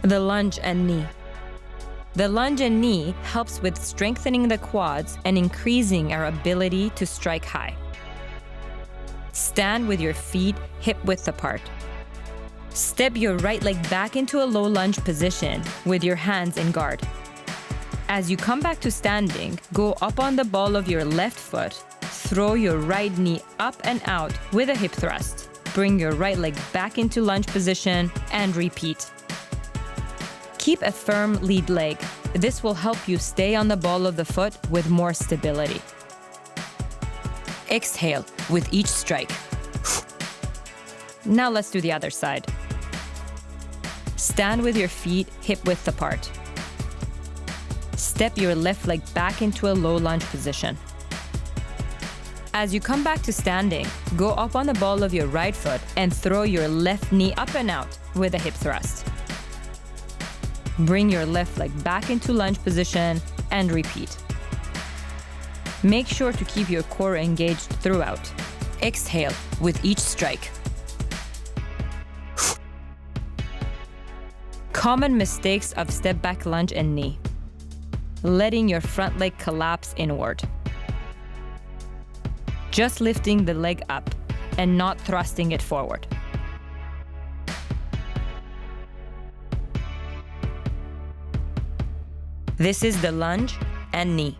The lunge and knee. The lunge and knee helps with strengthening the quads and increasing our ability to strike high. Stand with your feet hip-width apart. Step your right leg back into a low lunge position with your hands in guard. As you come back to standing, go up on the ball of your left foot. Throw your right knee up and out with a hip thrust. Bring your right leg back into lunge position and repeat. Keep a firm lead leg. This will help you stay on the ball of the foot with more stability. Exhale with each strike. Now let's do the other side. Stand with your feet hip-width apart. Step your left leg back into a low lunge position. As you come back to standing, go up on the ball of your right foot and throw your left knee up and out with a hip thrust. Bring your left leg back into lunge position and repeat. Make sure to keep your core engaged throughout. Exhale with each strike. Common mistakes of step back lunge and knee. Letting your front leg collapse inward. Just lifting the leg up and not thrusting it forward. This is the lunge and knee.